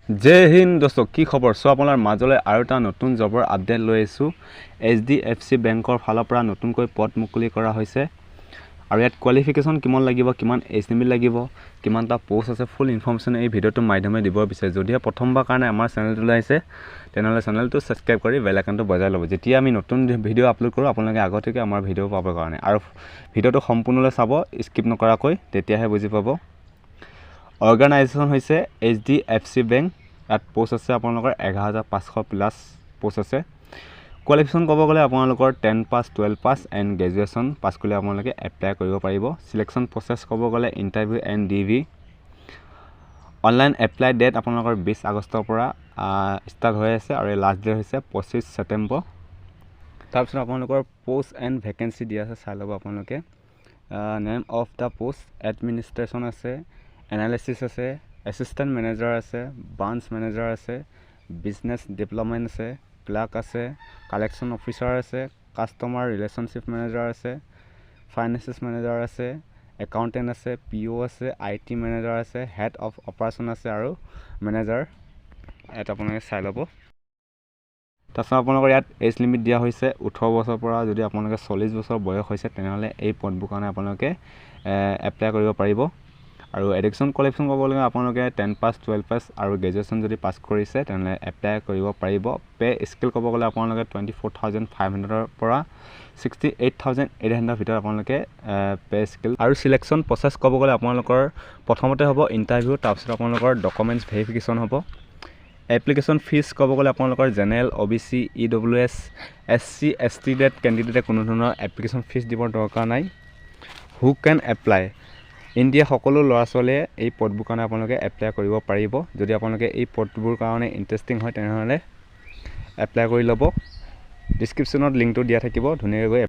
जय हिंद दोस्तों की खबर सो अपनार माजले आरो एटा नतुन जबर आपडेट লৈ আছো HDFC বেংকৰ ফালৰ পৰা নতুনকৈ পদ মুকলি কৰা হৈছে আৰু ইয়াত কোৱালিফিকেশন কিমান লাগিব কিমান এজ লিমিট লাগিব কিমানটা পোষ্ট আছে ফুল ইনফৰমেশন এই ভিডিওটো মাধ্যমে দিব বিচাৰে যদিহে প্ৰথমবাৰ কাৰণে আমাৰ চেনেলটো লাইছে তেনেহলে চেনেলটো সাবস্ক্ৰাইব কৰি বেল আইকনটো বজাই ল'ব যেতিয়া আমি নতুন ভিডিও আপলোড কৰো আপোনালোকে আগতেকৈ আমাৰ ভিডিও পাবৰ কাৰণে আৰু ভিডিওটো সম্পূৰ্ণলৈ চাব স্কিপ নকৰাকৈ তেতিয়াহে বুজি পাব Organization হৈছে HDFC Bank at post আছে আপোনালোকৰ 11500 প্লাস পোষ্ট আছে কোৱালিফিকেশন ক'ব গলে আপোনালোকৰ 10 pass 12 pass and graduation pass কৰিলে আপোনালোকে এপ্লাই কৰিব পাৰিব সিলেকশন প্ৰসেস ক'ব গলে interview and DV online apply date আপোনালোকৰ 20 আগষ্টৰ পৰা ষ্টাৰ্ট হৈ আছে আৰু লাষ্ট ডেট হৈছে 25 ছেপ্টেম্বৰ তাৰপিছত আপোনালোকৰ পোষ্ট এন্ড ভ্যাকেন্সি দিয়া আছে চাই ল'ব আপোনালোকে name of the post administration আছে Analysis আছে assistant manager আছে branch manager আছে business development আছে clerk আছে collection officer আছে customer relationship manager আছে finances manager আছে accountant আছে PO আছে IT manager আছে head of operation আছে আৰু manager এটা আপোনালোকে চাই ল'ব তাৰপিছত আপোনালোকৰ ইয়াত এজ লিমিট দিয়া হৈছে 18 বছৰৰ পৰা যদি আপোনালোকে 40 বছৰ বয়স হৈছে তেনেহলে এই পদবোৰ কাৰণে আপোনালোকে এপ্লাই কৰিব পাৰিব আৰু এডুকেশ্যন কোৱালিফিকেশন ক'ব গ'লে আপোনালোকে 10 পাস 12 পাস আৰু গ্ৰেজুৱেচন যদি পাস কৰিছে তেনে এপ্লাই কৰিব পাৰিব পে স্কেল ক'ব গ'লে আপোনালোকে 24500 ৰ পৰা 68800 ভিতৰত আপোনালোকে পে স্কেল আৰু সিলেকশন প্ৰসেস ক'ব গ'লে আপোনালোকৰ প্ৰথমতে হ'ব ইন্টাৰভিউ তাৰপিছত আপোনালোকৰ ডকুমেন্টছ ভেৰিফিকেশন হ'ব এপ্লিকেশন ফিজ ক'ব গ'লে আপোনালোকৰ general OBC EWS SC ST ডেট ক্যান্ডিডেটে কোনো ধৰণৰ এপ্লিকেশন ফিজ দিবৰ দৰকাৰ নাই হু ক্যান এপ্লাই ইন্ডিয়া সকলো ল'ৰা-ছোৱালীয়ে এই পদবোৰ কাৰণে আপোনালোকে এপ্লাই কৰিব পাৰিব যদি আপোনালোকে এই পদবোৰ কাৰণে ইন্টাৰেষ্টিং হয় তেনেহলে এপ্লাই কৰি ল'ব ডেসক্ৰিপচনত লিংকটো দিয়া থাকিব ধুনীয়াকৈ